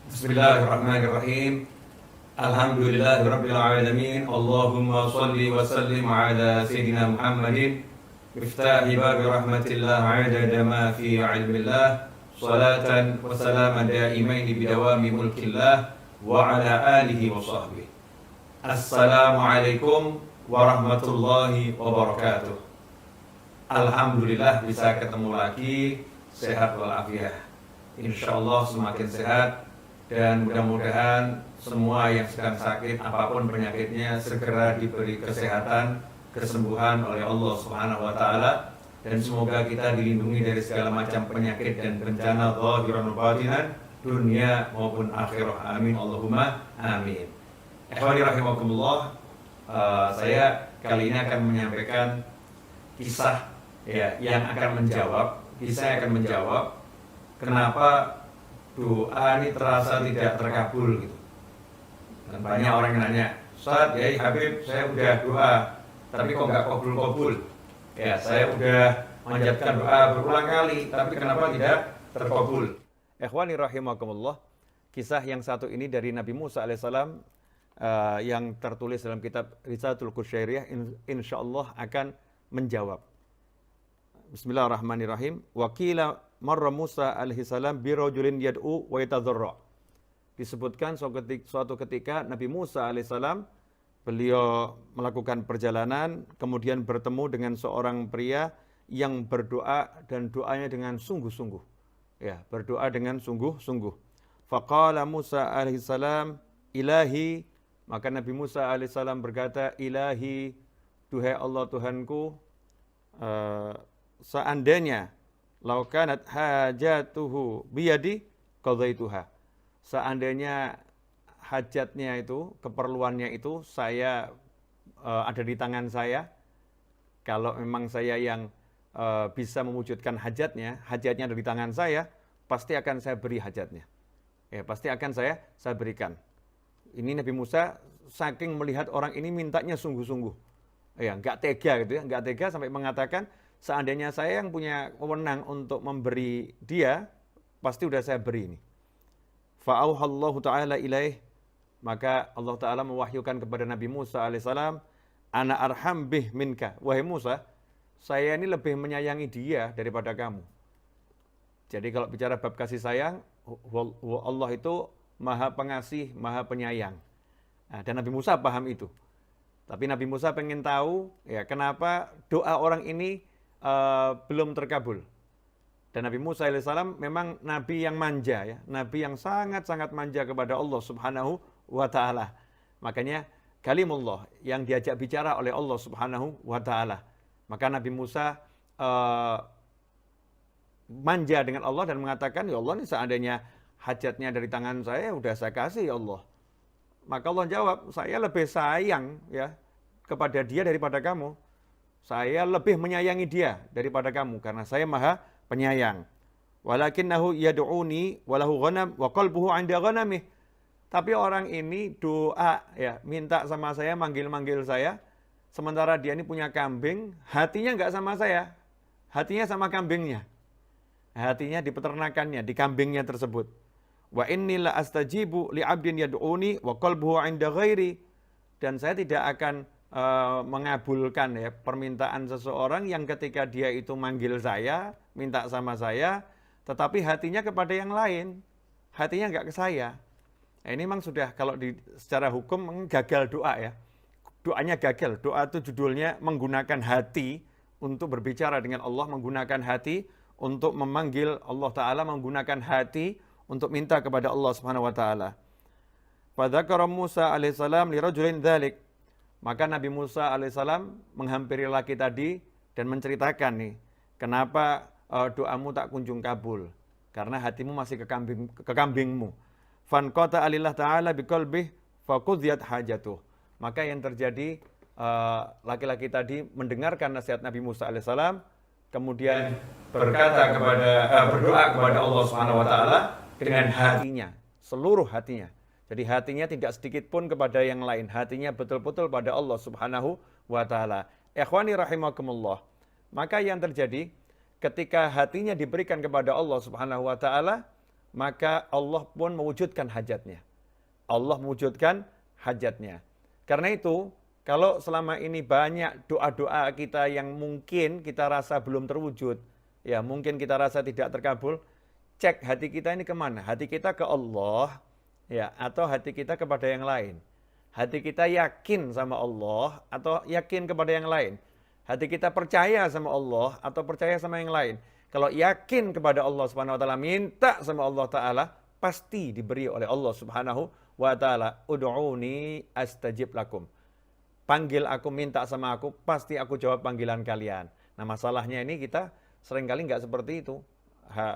Bismillahirrahmanirrahim. Alhamdulillahirabbil alamin. Allahumma shalli wa sallim ala sayyidina Muhammadin miftahi babi rahmatillah adada ma fi ilmillah salatan wa salaman daimaini bidawami mulkillah wa ala alihi wa sahbihi. Assalamualaikum warahmatullahi wabarakatuh. Alhamdulillah bisa ketemu lagi, sehat walafiat. Insyaallah semakin sehat. Dan mudah-mudahan semua yang sedang sakit, apapun penyakitnya, segera diberi kesehatan, kesembuhan oleh Allah Subhanahu wa Ta'ala. Dan semoga kita dilindungi dari segala macam penyakit dan bencana zahiran wa batinan, dunia maupun akhirah. Amin Allahumma amin. Ikhwani rahimakumullah, saya kali ini akan menyampaikan kisah yang akan menjawab kenapa doa ini terasa tidak terkabul gitu. Dan banyak orang yang nanya, Ustaz, Yai Habib, saya udah doa, tapi kok nggak kabul-kabul? Ya, saya udah menjadikan doa berulang kali, tapi kenapa tidak terkabul? Ikhwani rahimakumullah, kisah yang satu ini dari Nabi Musa alaihissalam yang tertulis dalam kitab Risalatul Qusyairiyah, insyaallah akan menjawab. Bismillahirrahmanirrahim. Wakila marra Musa alaihissalam birajulin yad'u wa yatadharra. Disebutkan suatu ketika Nabi Musa alaihissalam beliau melakukan perjalanan, kemudian bertemu dengan seorang pria yang berdoa dan doanya dengan sungguh-sungguh. Ya, berdoa dengan sungguh-sungguh. Faqala Musa alaihissalam, Ilahi, maka Nabi Musa alaihissalam berkata, Ilahi, duhai Allah Tuhanku, seandainya laukanat hajatuhu biyadi qadaituha. Seandainya hajatnya itu, keperluannya itu saya ada di tangan saya, kalau memang saya yang bisa mewujudkan hajatnya ada di tangan saya, pasti akan saya beri hajatnya. Ya, pasti akan saya berikan. Ini Nabi Musa saking melihat orang ini mintanya sungguh-sungguh. Ya, enggak tega gitu ya, enggak tega sampai mengatakan, seandainya saya yang punya wewenang untuk memberi dia, pasti udah saya beri ini. Fa'auhallahu ta'ala ilaih, maka Allah Ta'ala mewahyukan kepada Nabi Musa alaihissalam, Ana arham bih minka. Wahai Musa, saya ini lebih menyayangi dia daripada kamu. Jadi kalau bicara bab kasih sayang, Allah itu maha pengasih, maha penyayang. Nah, dan Nabi Musa paham itu. Tapi Nabi Musa pengen tahu, ya kenapa doa orang ini belum terkabul. Dan Nabi Musa alaihissalam memang nabi yang manja ya, nabi yang sangat-sangat manja kepada Allah Subhanahu wa Ta'ala. Makanya kalimullah yang diajak bicara oleh Allah Subhanahu wa Ta'ala. Maka Nabi Musa manja dengan Allah dan mengatakan, ya Allah, ini seandainya hajatnya dari tangan saya, udah saya kasih ya Allah. Maka Allah jawab, saya lebih sayang ya kepada dia daripada kamu. Saya lebih menyayangi dia daripada kamu karena saya maha penyayang. Walakinnahu yad'uni walahu ghanam wa qalbuhu 'inda ghanamih. Tapi orang ini doa ya, minta sama saya, manggil-manggil saya, sementara dia ini punya kambing, hatinya enggak sama saya. Hatinya sama kambingnya. Hatinya di peternakannya, di kambingnya tersebut. Wa inni la astajibu li 'abdin yad'uni wa qalbuhu 'inda ghairi. Dan saya tidak akan mengabulkan ya permintaan seseorang yang ketika dia itu manggil saya, minta sama saya, tetapi hatinya kepada yang lain, hatinya enggak ke saya. Nah, ini memang sudah kalau secara hukum gagal doa ya, doanya gagal. Doa itu judulnya menggunakan hati untuk berbicara dengan Allah, menggunakan hati untuk memanggil Allah Ta'ala, menggunakan hati untuk minta kepada Allah Subhanahu wa Ta'ala. Fadzakara Musa alaihissalam li rajulin dzalik. Maka Nabi Musa alaihissalam menghampiri laki tadi dan menceritakan nih, kenapa doamu tak kunjung kabul? Karena hatimu masih ke kambingmu. Fanqata alillah ta'ala biqalbih faqudhiyat hajatuh. Maka yang terjadi, laki-laki tadi mendengarkan nasihat Nabi Musa alaihissalam, kemudian berdoa kepada Allah Subhanahu wa Ta'ala dengan hatinya, seluruh hatinya. Jadi hatinya tidak sedikit pun kepada yang lain. Hatinya betul-betul pada Allah Subhanahu wa Ta'ala. Ikhwani rahimakumullah. Maka yang terjadi ketika hatinya diberikan kepada Allah Subhanahu wa Ta'ala, maka Allah pun mewujudkan hajatnya. Allah mewujudkan hajatnya. Karena itu, kalau selama ini banyak doa-doa kita yang mungkin kita rasa belum terwujud, ya mungkin kita rasa tidak terkabul, cek hati kita ini kemana? Hati kita ke Allah, ya, atau hati kita kepada yang lain? Hati kita yakin sama Allah atau yakin kepada yang lain? Hati kita percaya sama Allah atau percaya sama yang lain? Kalau yakin kepada Allah Subhanahu wa taala, minta sama Allah taala, pasti diberi oleh Allah Subhanahu wa taala. Ud'uni astajib lakum. Panggil aku, minta sama aku, pasti aku jawab panggilan kalian. Nah, masalahnya ini kita seringkali nggak seperti itu.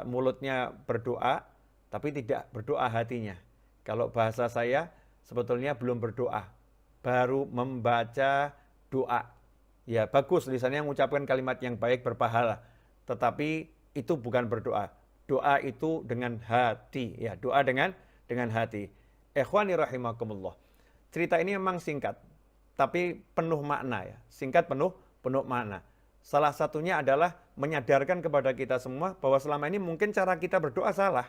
Mulutnya berdoa, tapi tidak berdoa hatinya. Kalau bahasa saya, sebetulnya belum berdoa, baru membaca doa. Ya bagus, lisannya mengucapkan kalimat yang baik berpahala, tetapi itu bukan berdoa. Doa itu dengan hati, ya doa dengan hati. Ikhwani rahimakumullah. Cerita ini memang singkat, tapi penuh makna ya. Singkat penuh makna. Salah satunya adalah menyadarkan kepada kita semua bahwa selama ini mungkin cara kita berdoa salah.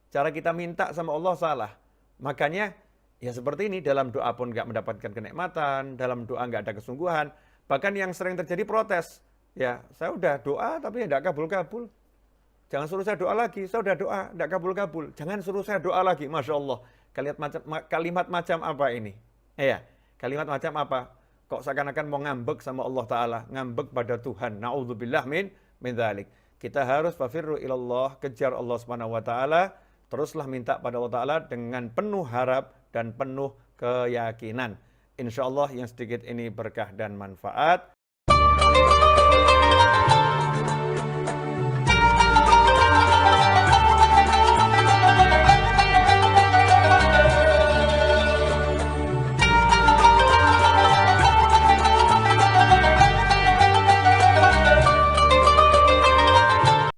Cara kita minta sama Allah salah. Makanya ya seperti ini, dalam doa pun nggak mendapatkan kenikmatan, dalam doa nggak ada kesungguhan. Bahkan yang sering terjadi protes. Ya, saya udah doa tapi nggak kabul-kabul. Jangan suruh saya doa lagi, saya udah doa, nggak kabul-kabul. Jangan suruh saya doa lagi, Masya Allah. Kalimat macam apa ini? Ya, kalimat macam apa? Kok seakan-akan mau ngambek sama Allah Ta'ala, ngambek pada Tuhan. Na'udzubillah min dzalik. Kita harus fafirru ilallah, kejar Allah Subhanahu wa taala, teruslah minta pada Allah Ta'ala dengan penuh harap dan penuh keyakinan. Insya Allah yang sedikit ini berkah dan manfaat.